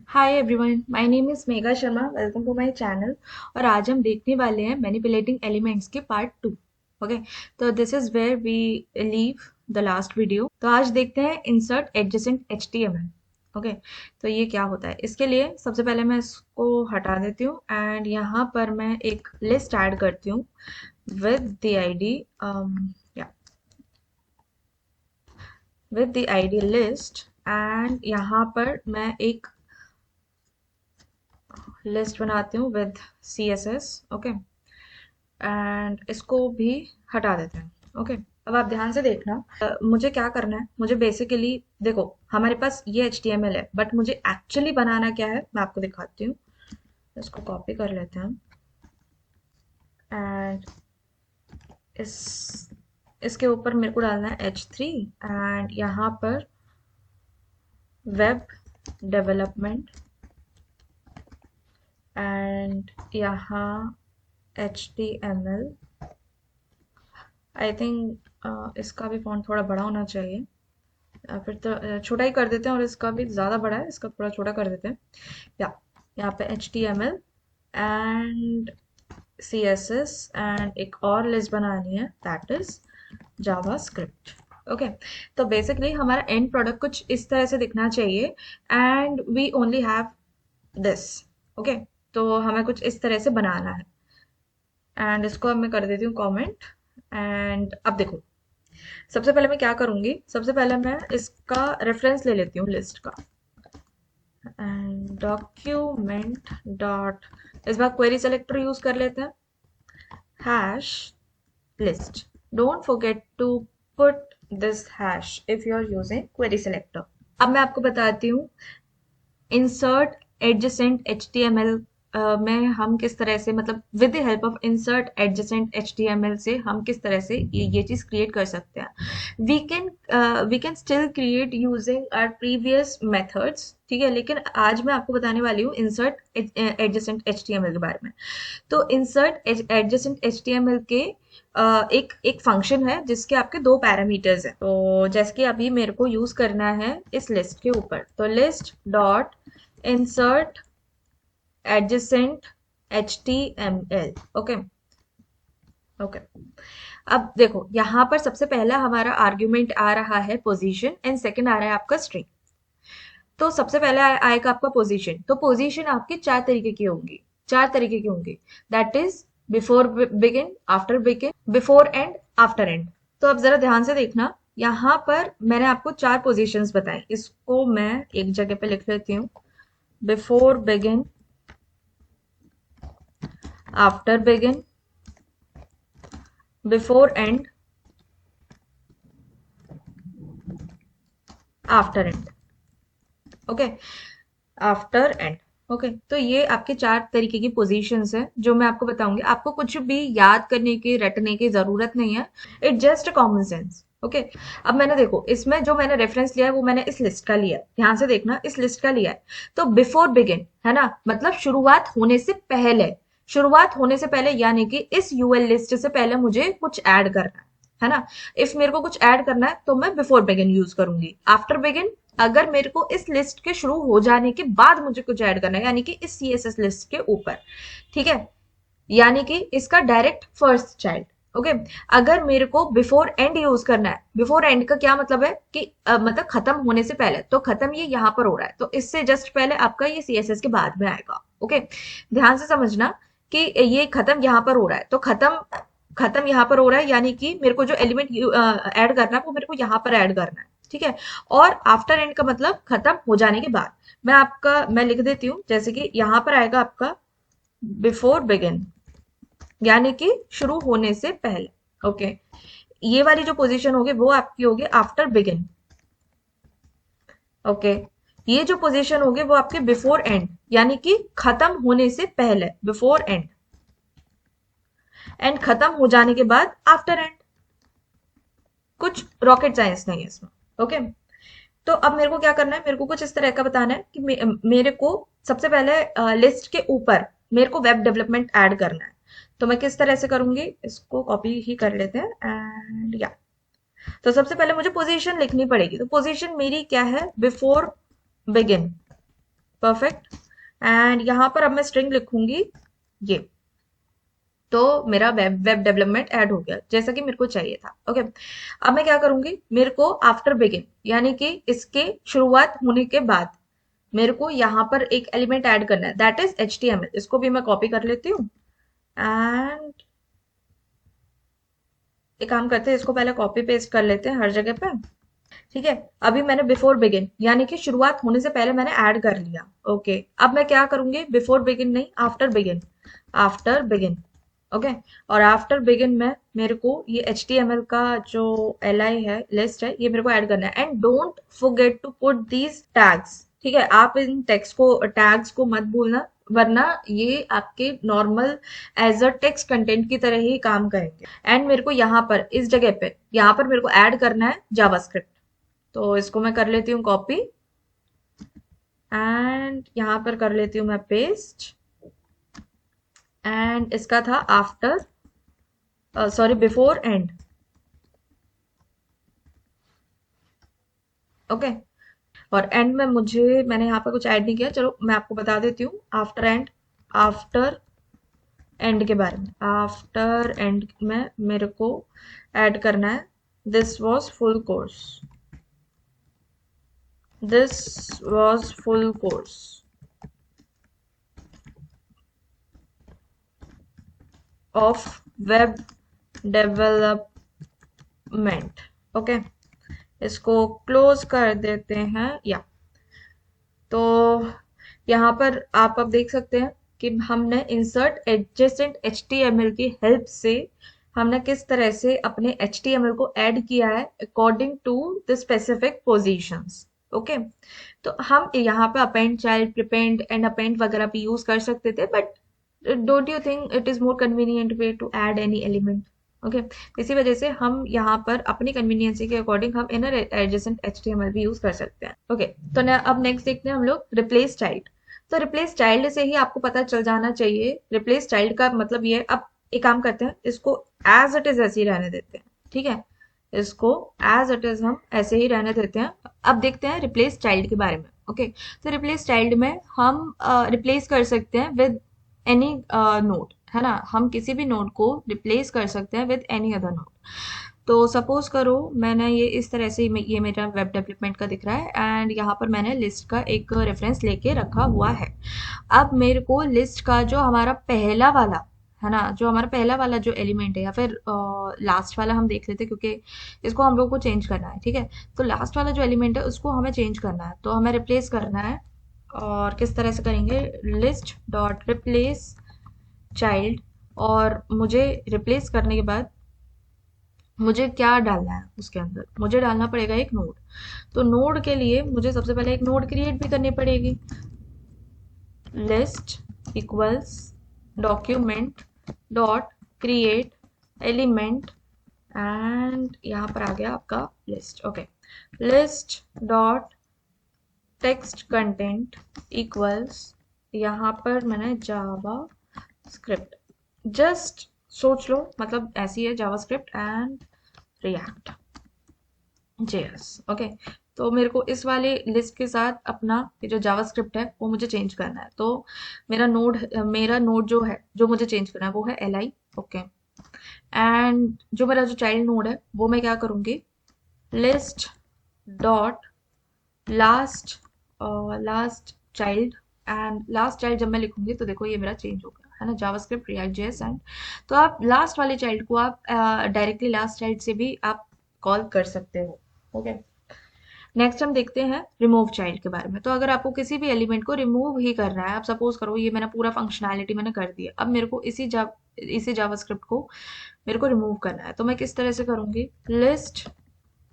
Hi everyone, my name is Megha Sharma. Welcome to my channel. और आज हम देखने वाले हैं मैनिपुलेटिंग एलिमेंट्स के पार्ट 2। ओके, तो this is where we leave the last video. तो आज देखते हैं इंसर्ट एडजेसेंट एचटीएमएल। ओके, तो ये क्या होता है? इसके लिए सबसे पहले मैं इसको हटा देती हूँ एंड यहाँ पर मैं एक लिस्ट ऐड करती हूँ विद द आईडी या with the ID list. And यहाँ पर मैं एक लिस्ट बनाती हूँ विद CSS। ओके, एंड इसको भी हटा देते हैं। ओके, अब आप ध्यान से देखना। मुझे क्या करना है? मुझे बेसिकली देखो, हमारे पास ये HTML है, बट मुझे एक्चुअली बनाना क्या है मैं आपको दिखाती हूँ। इसको कॉपी कर लेते हैं एंड इस इसके ऊपर मेरे को डालना है H3 एंड यहाँ पर वेब डेवलपमेंट एंड यहाँ HTML। आई थिंक इसका भी फॉन्ट थोड़ा बड़ा होना चाहिए, या फिर तो छोटा ही कर देते हैं। और इसका भी ज़्यादा बड़ा है, इसका थोड़ा छोटा कर देते हैं। या यहाँ पे HTML एंड CSS एंड एक और लिस्ट बनानी है, दैट इज जावास्क्रिप्ट। ओके, तो बेसिकली हमारा एंड प्रोडक्ट कुछ इस तरह से दिखना चाहिए and we only have this. Okay, तो हमें कुछ इस तरह से बनाना है एंड इसको अब मैं कर देती हूँ कमेंट। एंड अब देखो, सबसे पहले मैं क्या करूंगी, सबसे पहले मैं इसका रेफरेंस ले लेती हूँ लिस्ट का एंड डॉक्यूमेंट डॉट, इस बार क्वेरी सेलेक्टर यूज कर लेते हैं, hash list. Don't forget to put this hash if you are using query selector. अब मैं आपको बताती हूँ इंसर्ट एडजेसेंट HTML में हम किस तरह से, मतलब with the help of insert adjacent HTML से हम किस तरह से ये चीज क्रिएट कर सकते हैं। We can still create using our previous methods, ठीक है, लेकिन आज मैं आपको बताने वाली हूँ इंसर्ट एडजेसेंट HTML के बारे में। तो इंसर्ट एडजेसेंट HTML के एक एक फंक्शन है जिसके आपके दो पैरामीटर्स हैं। तो जैसे कि अभी मेरे को यूज करना है इस लिस्ट के ऊपर, तो list dot insert adjacent HTML। Okay okay, अब देखो यहाँ पर सबसे पहला हमारा आर्ग्यूमेंट आ रहा है पोजीशन एंड सेकंड आ रहा है आपका स्ट्रिंग। तो सबसे पहले आएगा आपका पोजीशन। तो पोजीशन आपकी चार तरीके की होंगी, चार तरीके की होंगी, that is before begin, after begin, before and, after and. तो अब जरा ध्यान से देखना, यहाँ पर मैंने आपको चार पोजीशंस बताए, इसको मैं एक जगह पे लिख लेती हूँ। Before begin, after begin, before and, after and. Okay, after and. Okay, तो ये आपके चार तरीके की पोजीशंस हैं जो मैं आपको बताऊंगी। आपको कुछ भी याद करने की, रटने की जरूरत नहीं है, it just common sense. Okay, अब मैंने देखो इसमें जो मैंने रेफरेंस लिया है वो मैंने इस लिस्ट का लिया है, ध्यान से देखना, इस लिस्ट का लिया है। तो बिफोर बिगिन है ना, मतलब शुरुआत होने से पहले, शुरुआत होने से पहले यानी कि इस यूएल लिस्ट से पहले मुझे कुछ ऐड करना है ना। इफ मेरे को कुछ ऐड करना है तो मैं बिफोर बिगिन यूज करूंगी। आफ्टर बिगिन, अगर मेरे को इस लिस्ट के शुरू हो जाने के बाद मुझे कुछ ऐड करना है, यानी कि इस CSS लिस्ट के ऊपर, ठीक है, यानी कि इसका डायरेक्ट फर्स्ट चाइल्ड। ओके, अगर मेरे को बिफोर एंड यूज करना है, बिफोर एंड का क्या मतलब है कि मतलब खत्म होने से पहले, तो खत्म ये यहाँ पर हो रहा है, तो इससे जस्ट पहले आपका ये CSS के बाद में आएगा। ओके, ध्यान से समझना कि ये खत्म यहाँ पर हो रहा है, तो खत्म खत्म यहाँ पर हो रहा है, यानी कि मेरे को जो एलिमेंट ऐड करना है वो मेरे को यहाँ पर ऐड करना है, ठीक है। और आफ्टर एंड का मतलब खत्म हो जाने के बाद। मैं लिख देती हूँ, जैसे कि यहाँ पर आएगा आपका बिफोर बिगिन, यानी कि शुरू होने से पहले। ओके, ये वाली जो पोजीशन होगी वो आपकी होगी आफ्टर बिगिन। ओके, ये जो पोजीशन होगी वो आपके बिफोर एंड, यानी कि खत्म होने से पहले, बिफोर एंड। एंड खत्म हो जाने के बाद आफ्टर एंड। कुछ रॉकेट साइंस नहीं है इसमें। ओके, तो अब मेरे को क्या करना है, मेरे को कुछ इस तरह का बताना है कि मेरे को सबसे पहले लिस्ट के ऊपर मेरे को वेब डेवलपमेंट ऐड करना है। तो मैं किस तरह से करूंगी, इसको कॉपी ही कर लेते हैं एंड या, तो सबसे पहले मुझे पोजीशन लिखनी पड़ेगी। तो पोजीशन मेरी क्या है, बिफोर बिगिन। परफेक्ट। एंड यहाँ पर अब मैं स्ट्रिंग लिखूंगी ये, तो मेरा वेब डेवलपमेंट ऐड हो गया जैसा कि मेरे को चाहिए था। ओके, अब मैं क्या करूंगी, मेरे को आफ्टर बिगिन यानी कि इसके शुरुआत होने के बाद मेरे को यहाँ पर एक एलिमेंट ऐड करना है, दैट इज HTML। इसको भी मैं कॉपी कर लेती हूँ एंड एक काम करते हैं, इसको पहले कॉपी पेस्ट कर लेते हैं हर जगह पे। ठीक है, अभी मैंने बिफोर बिगिन यानी कि शुरुआत होने से पहले मैंने ऐड कर लिया। ओके, अब मैं क्या करूंगी, बिफोर बिगिन नहीं, after begin, after begin. Okay, और आफ्टर बिगिन में मेरे को ये HTML का जो li है, लिस्ट है, ये मेरे को ऐड करना है। And don't forget to put these tags. ठीक है, आप इन टेक्स्ट को, टैग्स को मत भूलना, वरना ये आपके normal as a text content की तरह ही काम करेंगे। एंड मेरे को यहाँ पर इस जगह पे यहाँ पर मेरे को ऐड करना है जावास्क्रिप्ट, तो इसको मैं कर लेती हूँ कॉपी एंड यहाँ पर कर लेती हूँ मैं पेस्ट। एंड इसका था after, sorry, before and. Okay, और एंड में मैंने यहाँ पर कुछ ऐड नहीं किया, चलो मैं आपको बता देती हूँ आफ्टर एंड, आफ्टर एंड के बारे में। आफ्टर एंड में मेरे को ऐड करना है, this was full course, this was full course of web development. Okay, इसको क्लोज कर देते हैं या, तो यहाँ पर आप अब देख सकते हैं कि हमने इंसर्ट एडजेसेंट HTML की हेल्प से हमने किस तरह से अपने HTML को ऐड किया है according to the specific positions. Okay, तो हम यहाँ पे append child, prepend and append वगैरह भी यूज कर सकते थे, but don't you think it is more convenient way to add any element? Okay, इसी वजह से हम यहाँ पर अपनी कन्वीनियंसी के अकॉर्डिंग हम इनर एडजेसेंट HTML भी यूज कर सकते हैं। ओके, तो अब नेक्स्ट देखते हैं हम लोग रिप्लेस चाइल्ड। तो रिप्लेस चाइल्ड से ही आपको पता चल जाना चाहिए, रिप्लेस चाइल्ड का मतलब ये। अब एक काम करते हैं, इसको एज इट इज ऐसे ही रहने देते हैं। ठीक है, इसको एज इट इज हम ऐसे ही रहने देते हैं। अब देखते हैं रिप्लेस चाइल्ड के बारे में। ओके, तो रिप्लेस चाइल्ड में हम रिप्लेस कर सकते हैं विद एनी नोड, है ना, हम किसी भी नोड को रिप्लेस कर सकते हैं विद एनी अदर नोड। तो सपोज करो मैंने ये इस तरह से, ये मेरा वेब डेवलपमेंट का दिख रहा है एंड यहाँ पर मैंने लिस्ट का एक रेफरेंस लेके रखा हुआ है। अब मेरे को लिस्ट का जो हमारा पहला वाला है ना, जो हमारा पहला वाला जो एलिमेंट है, या फिर लास्ट वाला हम देख लेते हैं, क्योंकि इसको हम लोग को चेंज करना है। ठीक है, तो लास्ट वाला जो एलिमेंट है उसको हमें चेंज करना है, तो हमें रिप्लेस करना है। और किस तरह से करेंगे, लिस्ट डॉट रिप्लेस चाइल्ड। और मुझे रिप्लेस करने के बाद मुझे क्या डालना है, उसके अंदर मुझे डालना पड़ेगा एक नोड। तो नोड के लिए मुझे सबसे पहले एक नोड क्रिएट भी करनी पड़ेगी। List equals document dot create element, and यहाँ पर आ गया आपका list. Okay, list dot text content equals, यहाँ पर मैंने जावा स्क्रिप्ट, जस्ट सोच लो, मतलब ऐसी है JavaScript and react JS। Okay, तो मेरे को इस वाले लिस्ट के साथ अपना ये जो जावास्क्रिप्ट है वो मुझे चेंज करना है। तो मेरा नोड जो है, जो मुझे चेंज करना है वो है li। ओके, एंड जो मेरा जो चाइल्ड नोड है वो मैं क्या करूँगी, list dot last, last child. And last child जब मैं लिखूंगी तो देखो ये मेरा चेंज हो गया, है ना, जावास्क्रिप्ट रिएक्ट जेएस। एंड तो आप लास्ट वाले चाइल्ड को आप डायरेक्टली लास्ट चाइल्ड से भी आप कॉल कर सकते हो। ओके, नेक्स्ट हम देखते हैं रिमूव चाइल्ड के बारे में। तो अगर आपको किसी भी एलिमेंट को रिमूव ही करना है, आप सपोज करो ये मैंने पूरा फंक्शनैलिटी मैंने कर दिया, अब मेरे को इसी जावास्क्रिप्ट को मेरे को रिमूव करना है, तो मैं किस तरह से करूंगी, लिस्ट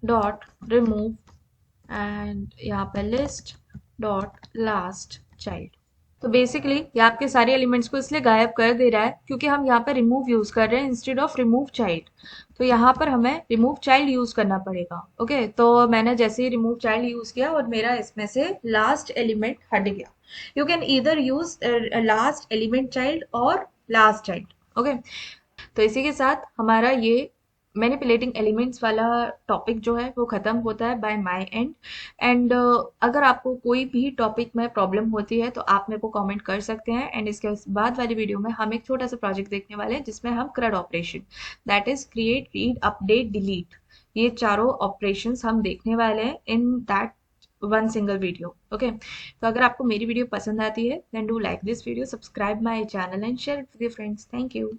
डॉट रिमूव एंड यहाँ पे लिस्ट डॉट लास्ट चाइल्ड। तो बेसिकली ये आपके सारे एलिमेंट्स को इसलिए गायब कर दे रहा है क्योंकि हम यहाँ पे रिमूव यूज कर रहे हैं इंस्टेड ऑफ रिमूव चाइल्ड। तो यहाँ पर हमें रिमूव चाइल्ड यूज करना पड़ेगा। ओके, तो मैंने जैसे ही रिमूव चाइल्ड यूज किया और मेरा इसमें से लास्ट एलिमेंट हट गया। You can either use last element child और लास्ट चाइल्ड। ओके, तो इसी के साथ हमारा ये मैनिपुलेटिंग एलिमेंट्स वाला टॉपिक जो है वो ख़त्म होता है बाय माय एंड। एंड अगर आपको कोई भी टॉपिक में प्रॉब्लम होती है तो आप मेरे को कमेंट कर सकते हैं। एंड इसके बाद वाली वीडियो में हम एक छोटा सा प्रोजेक्ट देखने वाले हैं जिसमें हम CRUD operation, that is create, read, update, delete, ये चारों ऑपरेशंस हम देखने वाले हैं in that one single video. Okay, तो अगर आपको मेरी वीडियो पसंद आती है then do like this video, subscribe my channel and share it with your friends. Thank you.